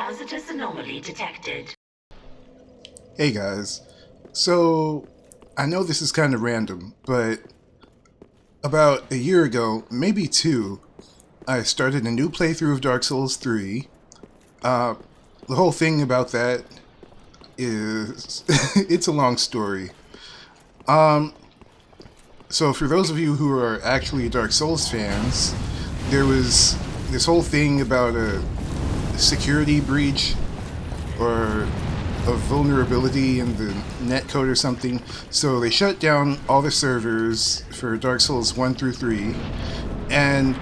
Hazardous anomaly detected. Hey guys, so I know this is kind of random, but about a year ago, maybe two, I started a new playthrough of Dark Souls 3. The whole thing about that is it's a long story. So for those of you who are actually Dark Souls fans, there was this whole thing about a security breach or a vulnerability in the netcode or something. So they shut down all the servers for Dark Souls 1 through 3, and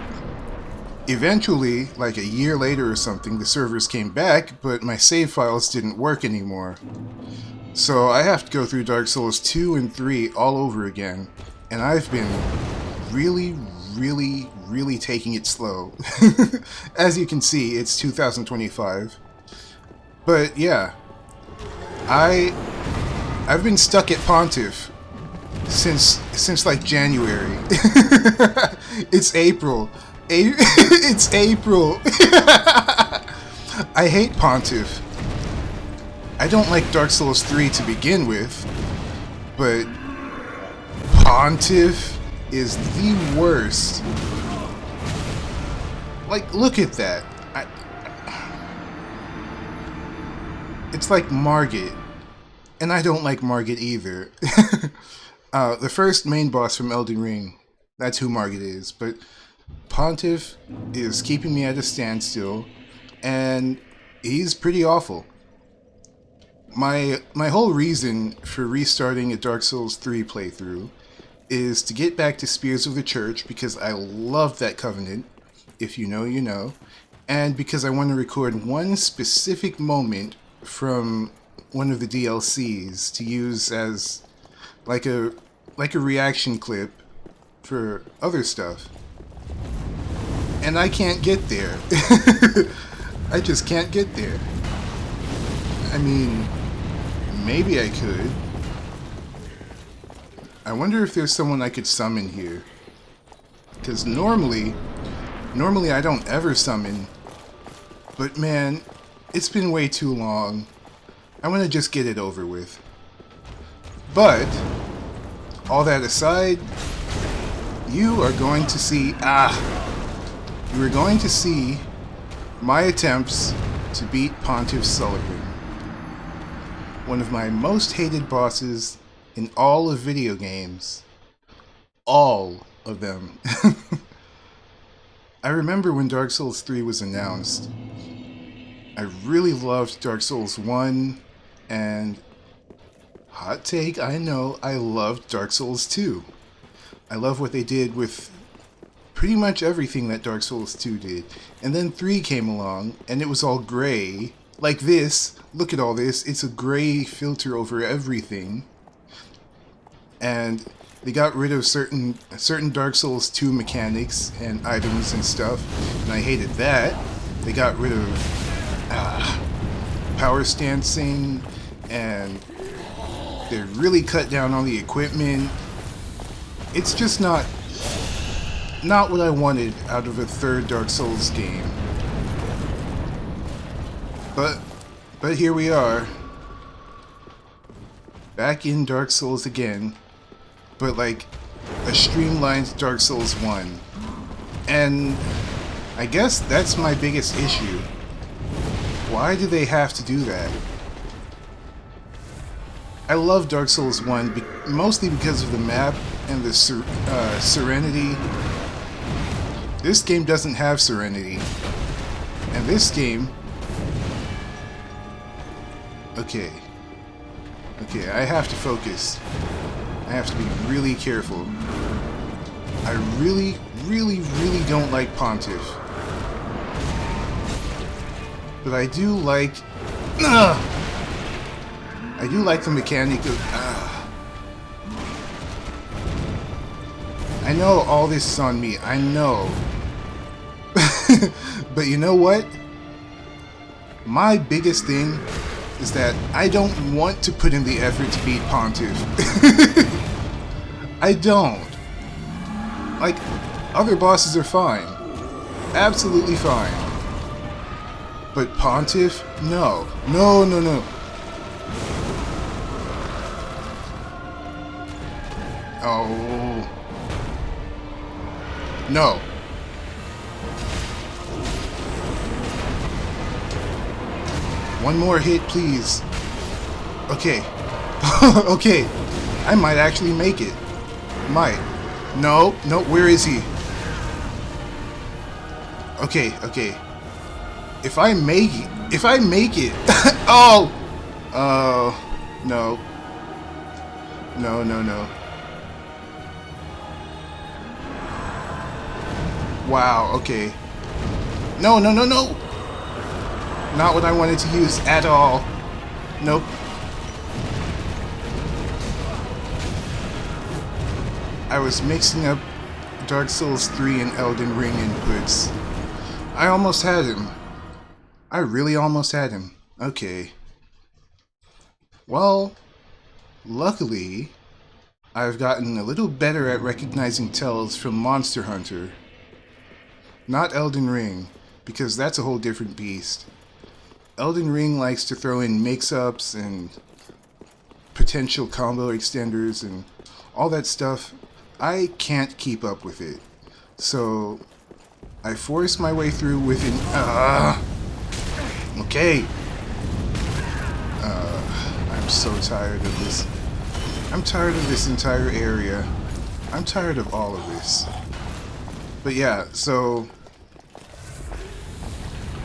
eventually, like a year later or something, the servers came back, but my save files didn't work anymore. So I have to go through Dark Souls 2 and 3 all over again, and I've been really taking it slow. As you can see, it's 2025. But yeah, I've been stuck at Pontiff since like January. It's April. It's April. I hate Pontiff. I don't like Dark Souls 3 to begin with, but Pontiff is the worst. Like, look at that. It's like Margit, and I don't like Margit either. The first main boss from Elden Ring, that's who Margit is, but Pontiff is keeping me at a standstill, and he's pretty awful. My whole reason for restarting a Dark Souls 3 playthrough is to get back to Spears of the Church, because I love that covenant, if you know, you know, and because I want to record one specific moment from one of the DLCs to use as like a reaction clip for other stuff. And I can't get there. I just can't get there. I mean, maybe I could. I wonder if there's someone I could summon here. Because normally I don't ever summon. But man, it's been way too long. I want to just get it over with. But, all that aside, you are going to see... You are going to see my attempts to beat Pontiff Sullivan. One of my most hated bosses in all of video games. All of them. I remember when Dark Souls 3 was announced. I really loved Dark Souls 1, and hot take, I know, I loved Dark Souls 2. I love what they did with pretty much everything that Dark Souls 2 did. And then 3 came along, and it was all gray. Like this. Look at all this. It's a gray filter over everything. And they got rid of certain Dark Souls 2 mechanics and items and stuff, and I hated that. They got rid of power stancing, and they really cut down on the equipment. It's just not what I wanted out of a third Dark Souls game. But here we are, back in Dark Souls again, but like a streamlined Dark Souls 1. And I guess that's my biggest issue. Why do they have to do that? I love Dark Souls 1 mostly because of the map and the Serenity. This game doesn't have Serenity. And this game... Okay, I have to focus. I have to be really careful. I really don't like Pontiff. But I do like... I do like the mechanic of... I know all this is on me, I know. But you know what? My biggest thing is that I don't want to put in the effort to beat Pontiff. I don't. Like, other bosses are fine. Absolutely fine. But Pontiff? No. No, no, no. Oh. No. One more hit, please. Okay. Okay. I might actually make it. Might. No. No, where is he? Okay, okay. If I make it. Oh! No. No, no, no. Wow, okay. No, no, no, no! Not what I wanted to use at all. Nope. I was mixing up Dark Souls 3 and Elden Ring inputs. I almost had him. I really almost had him. Okay. Well, luckily, I've gotten a little better at recognizing tells from Monster Hunter. Not Elden Ring, because that's a whole different beast. Elden Ring likes to throw in mix-ups and potential combo extenders and all that stuff. I can't keep up with it. So, I forced my way through with an... Okay. I'm so tired of this. I'm tired of this entire area. I'm tired of all of this. But yeah, so...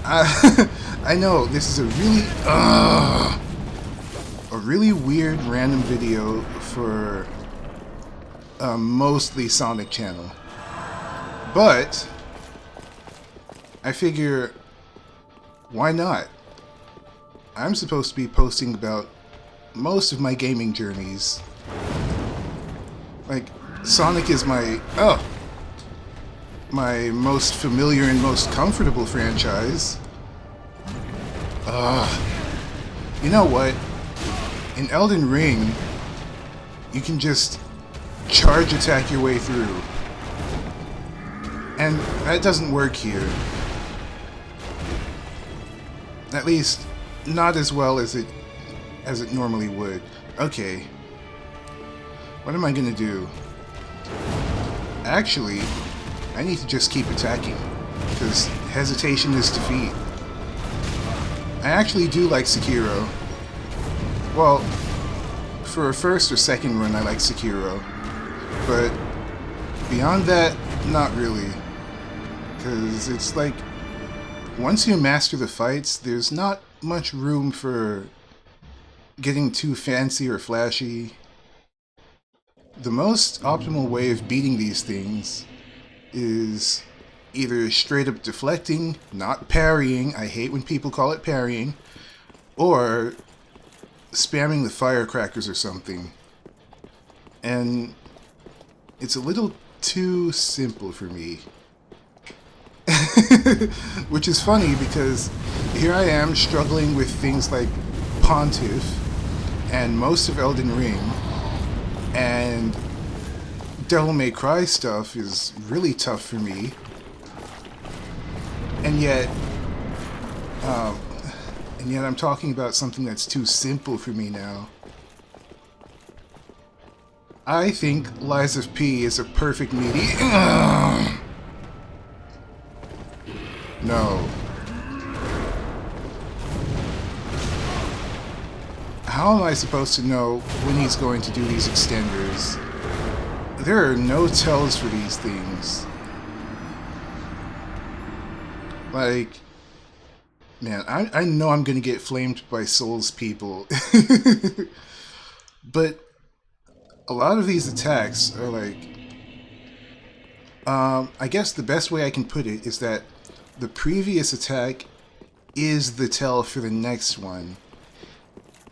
I know, this is a really weird random video for a mostly Sonic channel. But I figure, why not? I'm supposed to be posting about most of my gaming journeys. Like, Sonic is my most familiar and most comfortable franchise. You know what? In Elden Ring, you can just charge attack your way through. And that doesn't work here. At least, not as well as it normally would. Okay. What am I gonna do? Actually, I need to just keep attacking, because hesitation is defeat. I actually do like Sekiro. Well, for a first or second run I like Sekiro. But beyond that, not really. Because it's like, once you master the fights, there's not much room for getting too fancy or flashy. The most optimal way of beating these things is either straight up deflecting, not parrying, I hate when people call it parrying, or spamming the firecrackers or something. And it's a little too simple for me. Which is funny because here I am struggling with things like Pontiff and most of Elden Ring, and Devil May Cry stuff is really tough for me. And yet I'm talking about something that's too simple for me now. I think Lies of P is a perfect medium. No. How am I supposed to know when he's going to do these extenders? There are no tells for these things. Like, man, I know I'm gonna get flamed by Souls people. But a lot of these attacks are like... I guess the best way I can put it is that the previous attack is the tell for the next one.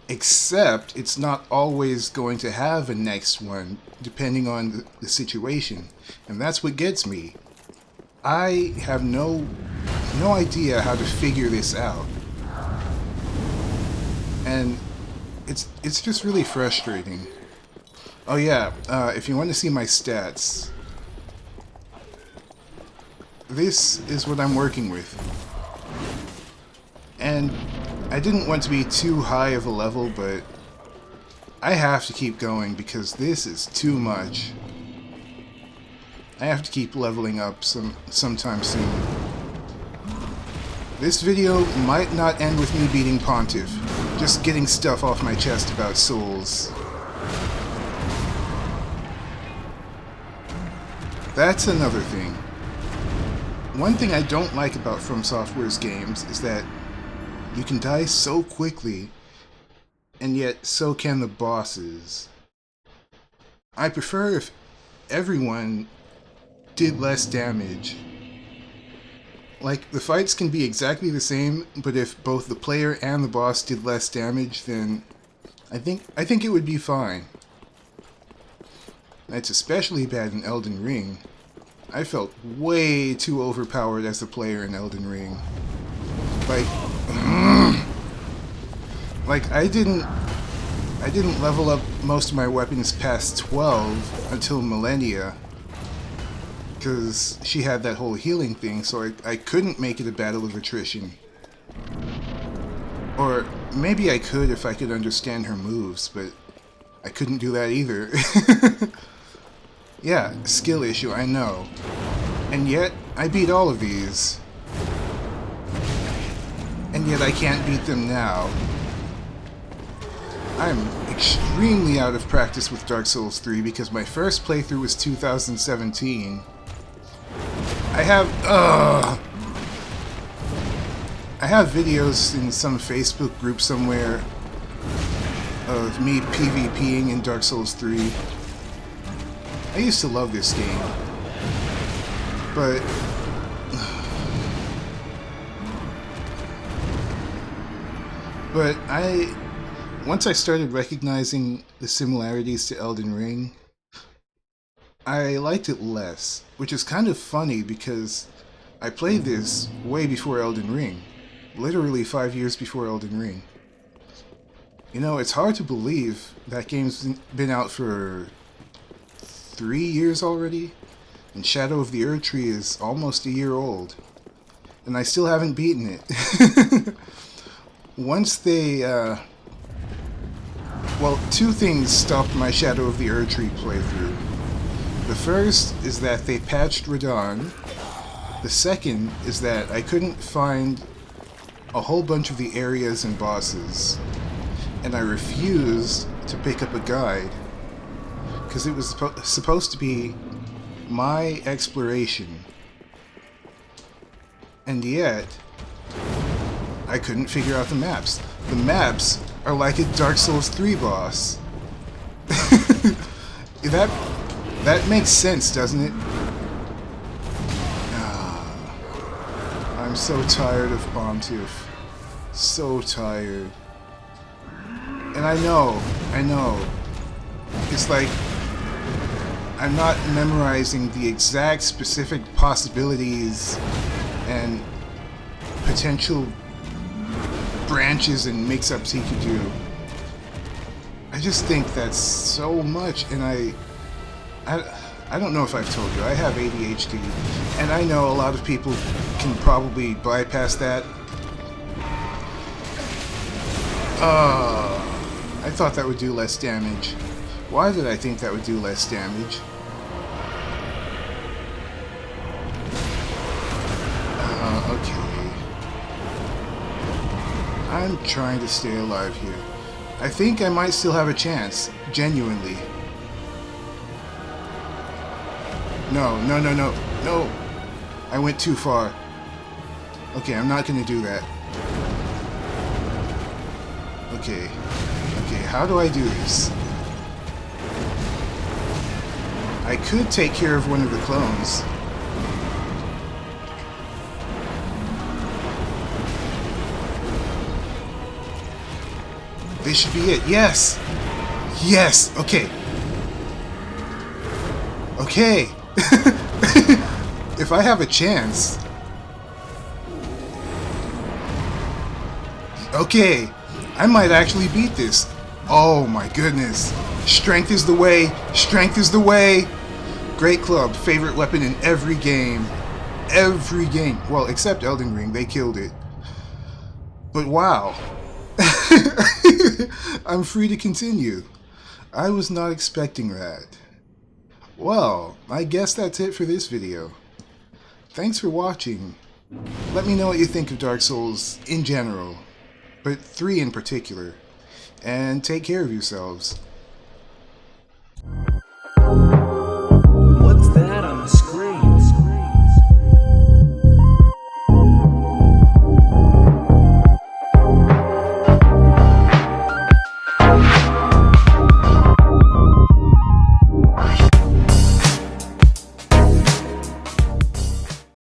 Except it's not always going to have a next one, depending on the situation. And that's what gets me. I have no idea how to figure this out. And it's just really frustrating. Oh yeah, if you want to see my stats, this is what I'm working with. I didn't want to be too high of a level, but I have to keep going because this is too much. I have to keep leveling up sometime soon. This video might not end with me beating Pontiff, just getting stuff off my chest about souls. That's another thing. One thing I don't like about From Software's games is that you can die so quickly, and yet so can the bosses. I prefer if everyone did less damage. Like, the fights can be exactly the same, but if both the player and the boss did less damage, then I think it would be fine. That's especially bad in Elden Ring. I felt way too overpowered as a player in Elden Ring. Like I didn't level up most of my weapons past 12 until Millennia, because she had that whole healing thing, so I couldn't make it a battle of attrition. Or maybe I could if I could understand her moves, but I couldn't do that either. Yeah, skill issue, I know. And yet, I beat all of these. And yet I can't beat them now. I'm extremely out of practice with Dark Souls 3 because my first playthrough was 2017. I have videos in some Facebook group somewhere of me PvPing in Dark Souls 3. I used to love this game, but once I started recognizing the similarities to Elden Ring, I liked it less, which is kind of funny because I played this way before Elden Ring, literally 5 years before Elden Ring. You know, it's hard to believe that game's been out for 3 years already, and Shadow of the Erdtree is almost a year old, and I still haven't beaten it. Once they, well, two things stopped my Shadow of the Erdtree playthrough. The first is that they patched Radon. The second is that I couldn't find a whole bunch of the areas and bosses, and I refused to pick up a guide, because it was supposed to be my exploration. And yet, I couldn't figure out the maps. The maps are like a Dark Souls 3 boss. That makes sense, doesn't it? I'm so tired of Pontiff. So tired. And I know. It's like I'm not memorizing the exact specific possibilities and potential branches and mix-ups he could do. I just think that's so much, and I don't know if I've told you, I have ADHD, and I know a lot of people can probably bypass that. I thought that would do less damage. Why did I think that would do less damage? Okay. I'm trying to stay alive here. I think I might still have a chance, genuinely. No. I went too far. Okay, I'm not gonna do that. Okay, how do I do this? I could take care of one of the clones. This should be it. Yes! Yes! Okay. Okay. If I have a chance. Okay. I might actually beat this. Oh my goodness. Strength is the way. Strength is the way. Great Club. Favorite weapon in every game. Every game. Well, except Elden Ring. They killed it. But wow. I'm free to continue. I was not expecting that. Well, I guess that's it for this video. Thanks for watching. Let me know what you think of Dark Souls in general, but 3 in particular. And take care of yourselves.